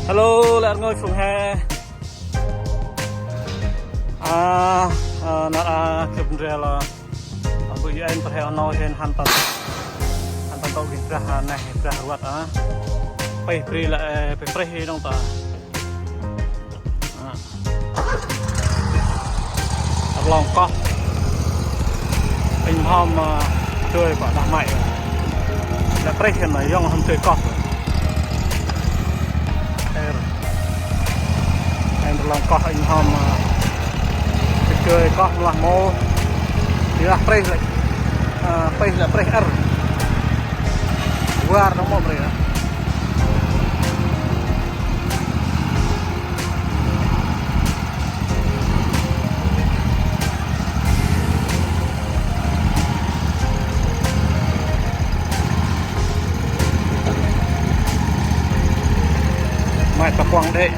Hello, lại ngồi xuống hè. Nara chụp ra là bây giờ anh phải theo nói hen han tận tàu kia ra này ra ruột phải free lại phải free đâu ta. Lòng có anh hôm chơi bảo đam mày là free hiện này dòng hôm chơi có em lòng có anh hôm chơi có là mô thì là free lại free er luar nó mau beri mai tập quang đấy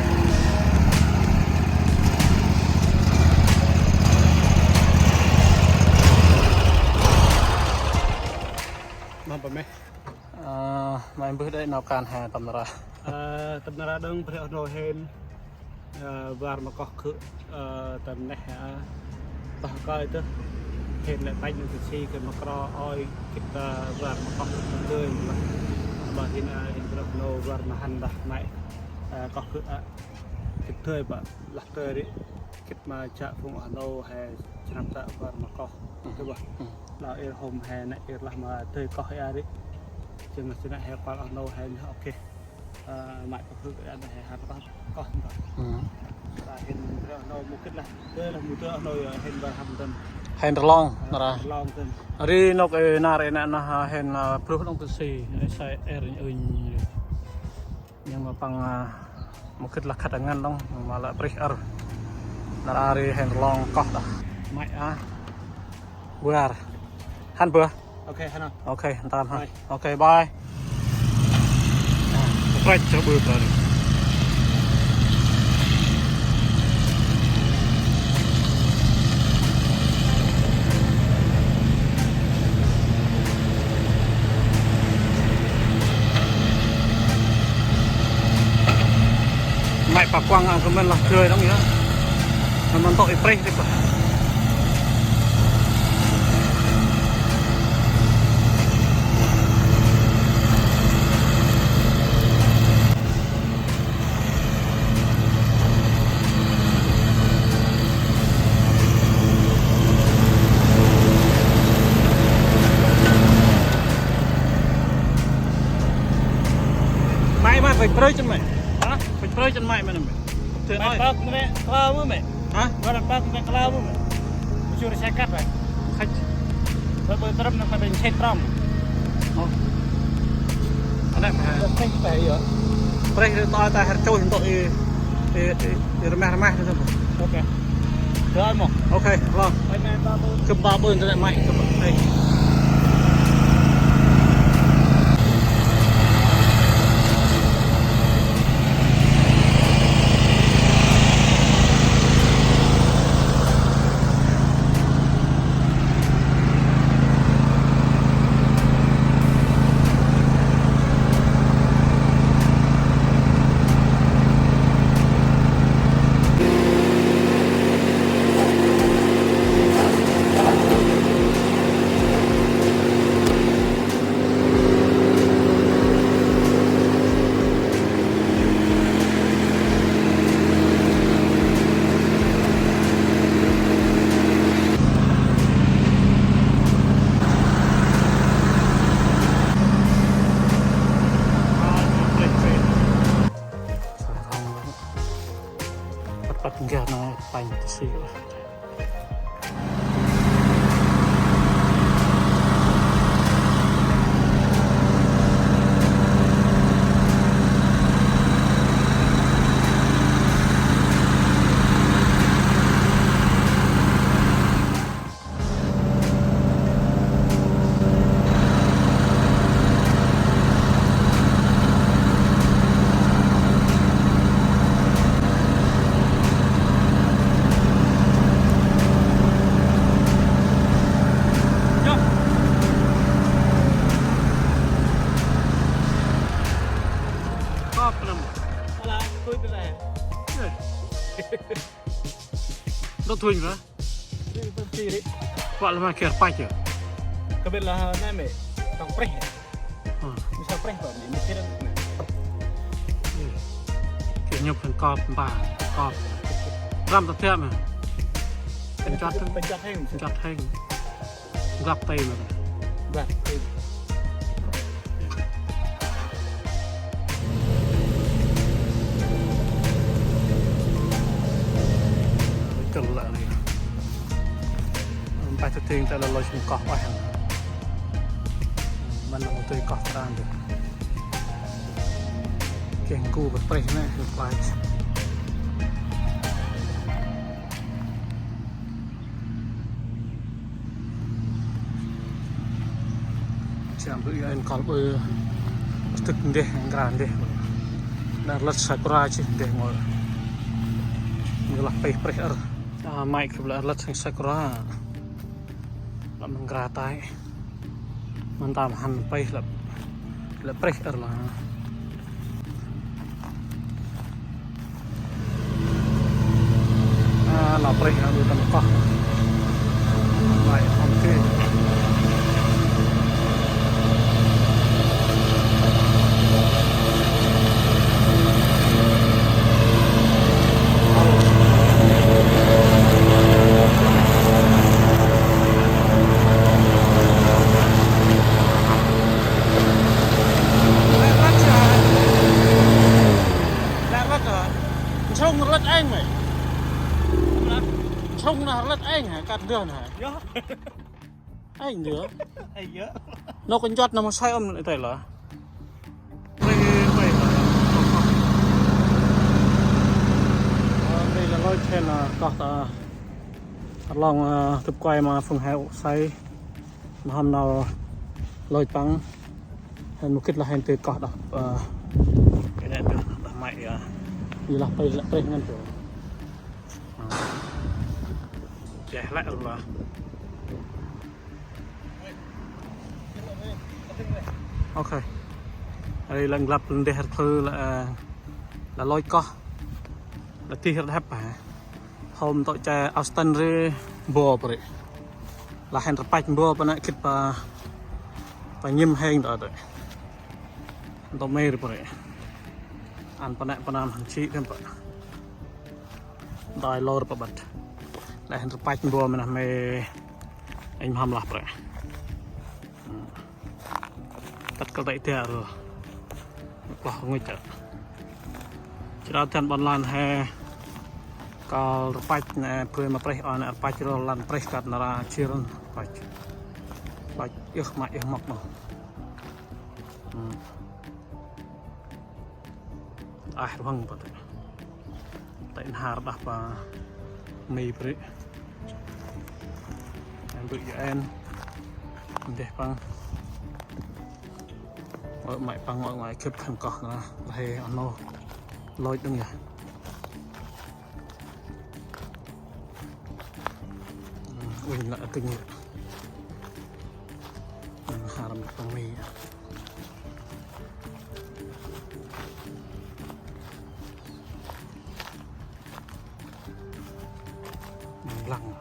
Apa meh? Mai bữa đấy nào can hè tầm ra Tầm ra đang phải ở nồi hen và mà có khử tầm này tao coi chứ hen lại tay những cái gì cái mà có oi kita và mà có tươi mà hiện hiện được nồi và mà hành đặt này có khử cái tươi bạn lạc tươi đấy cái mà chợ phụng ở nồi hè chăm tạo và mà có cái bạn là er hôm hè này er là mà tươi có hay đấy chừng là này hè qua ở nồi hè ok mãi có khử cái này hè có rồi hiện nồi một cái là một cái nồi hiện và hầm tân hen long nara long tân ari nok nare na hen proof long tu si sai er nhưng mà bằng một cái là khát ngăn đông mà là break er nara ari hen long có đó mãi vừa han vừa ok han ok tạm ha ok bye break cho bữa rồi mày bà quăng của mình là cười đó nghĩa mình tội break đi quả mày phải break cho mày phải break chân mày mà nè mày mày bác mày lao mới mày hả gọi là bác mày lao mới mày chưa được xe cắt rồi khách rồi bây giờ nó phải xe tram anh em phải phải rồi break to ta hạt trôi tội remeh thôi ok rồi một ok vâng mày ba bơ chụp ba bơn cho lại mày chụp đây bắt gà nó bánh xíu là tôi thế này Nó thuỳnh hả? tôi chi đấy Gọi là mà kẹt bạch à? cái bên là này mẹ tao preh bisa preh kok ini kira Kiểu nhập thành cọp bà cọp Răm tập thêm à?เป็นจัด เป็นจัดให้ จัดให้รับเต็มเลย แบบ Cần lại này Bài thực tiên tại là lôi xuống cọp ở hàng Mình là một tươi cọp ra được Kèn cù bật bầy này được bài Chạm bự anh có bự Thực đi, ngàn đi Đã lật sakura chứ để ngồi Như là bầy bầy ở Mike kebela alat sang sakura la menggratai mantam han pai la pressure la la pressure du tam ko mai okay Trông rất anh mày Trông là rất anh hả? Cắt đường hả? Anh nữa anh nhớ Nó còn chót nó mà sai âm lại tại là Đây là lối trên là cọt lòng tập quay mà phùng hẹo say mà hôm nào lối bắn hình một kích là hình từ cọt đó cái này được mày như là bay ngăn cửa trẻ lại là ok đây là lập để hạt thư là lôi co là ti hạt hấp à hôm tội cha Austin re bò vậy là hành tập bạch bò bên này kịp và nhâm hang đó đấy tao mê rồi vậy anh pan nam hành chi thêm vậy đòi lôi rồi bật lại hành tập bạch bò mình làm mê anh ham lạp rồi tất cả đại tiệt rồi bỏ ngồi chờ chỉ đó chân bọn lan hè Kalau bạch này phơi mà press on bạch rồi lan press cắt nó ra chia rồi bạch ước mãi ước mọc mà vâng vậy tại hà đạp và mì vậy em bị em để băng ở mãi băng ở ngoài kịp thằng cọt là hay ăn no lôi đừng nhỉ mình lại kinh nghiệm hà làm bằng mì lăng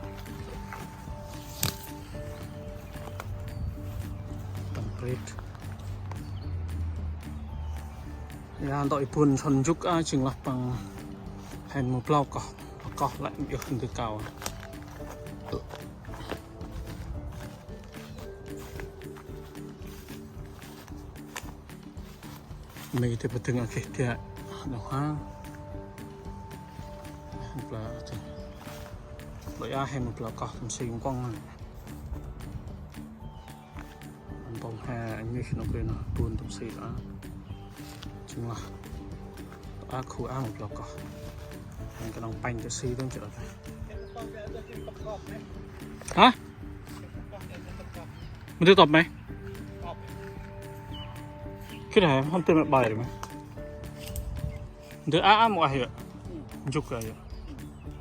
complete ya đội buồn thuần giúp chừng lọc bằng hành một lau cỏ lại được từ cao mì thì phải từng ở kia thì nó hoang là đội a hay một là cỏ thầm xinh quăng này anh bông hà anh như nó kia nó buồn thầm xinh đó chính là a khu a một là cỏ anh cái đồng bánh cho xì đúng chưa hả mình tiếp tục mày cái này không tên mẹ bài rồi mày đứa một ai vậy chụp cái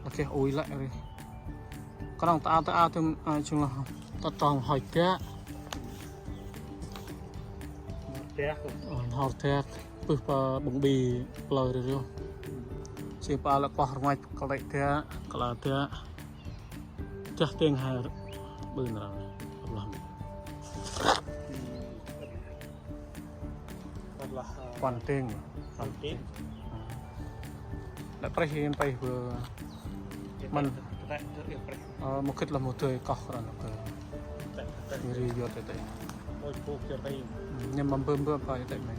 ok ôi lại đi có đồng ta thêm chung là ta tròn hỏi té hỏi té pus pa bungbi pelau itu si pa ala kah rumah kalau dia dah tenghar benar Allah adalah panting penting đã presiden pai vừa mình một là một thời cọc là một người vô tới đây môi trường cho tay nhưng mà bơm vào tới này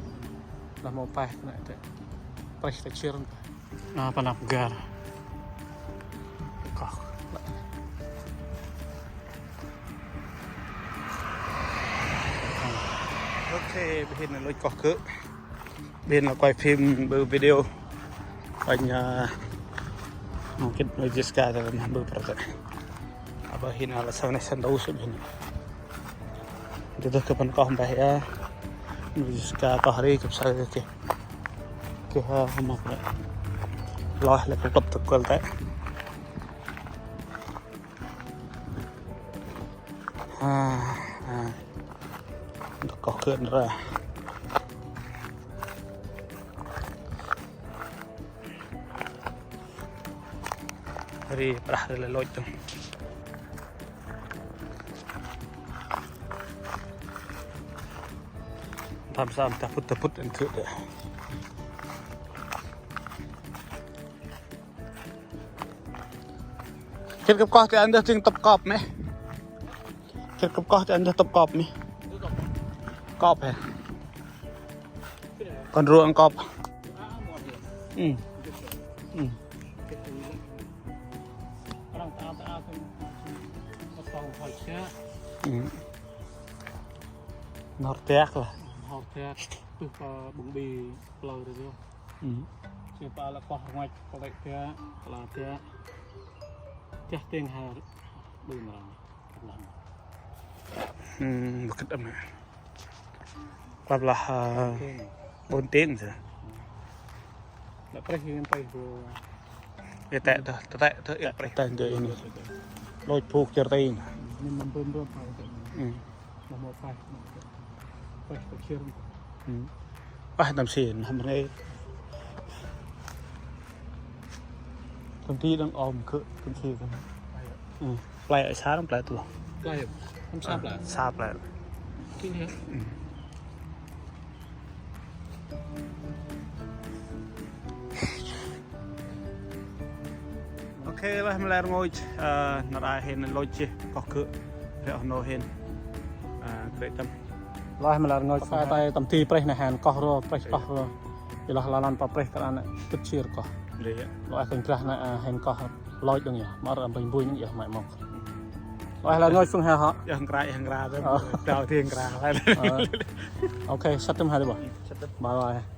là một bài này tới presiden panap gar cọc ok bên là lối cọc cỡ bên là quay phim video anh mungkin Jessica dalam beberapa apa hina ala sana sandau sebenarnya itu kapan kau mbah ya Jessica kau hari ke saya ke rumah pula lah lepas top tekul tak untuk kau kena dari berakhir leloj tu. Tam taput dan ke dia. Kit kep kau tu anda ting top kop meh. Kit kep kau tu anda top kop meh. Kop he. Kon ruang kop. Orang tak potong halsnya. Nortek lah. Nortek tuh ke bungbi pelau itu. Siapa ala kah ngoại kolek dia, kalau dia jah tenghar benar. Bukan apa. Kablah 4 tiếng rồi. Đã presiden pai vừa ya tak dia ini loj puk certain ini membom mau pai kecil tam xin hamre công ty đang ôm cự công ty kan play ở xa lắm play tu play không sáp lại kinh thế ok lah melar ngồi nara hen loj chi có cự reo no hen kệ tâm lah melar ngồi phải tay tầm ti preh này hen có ro preh có ro ilah lalan pa preh kan kecil kok lo akan kerah na hen có loj dong ya mar am bui những ya mai mok lo là ngồi phương ha họ yang ra đó đào thiên ra ok sắp tâm hai điบ่bye bye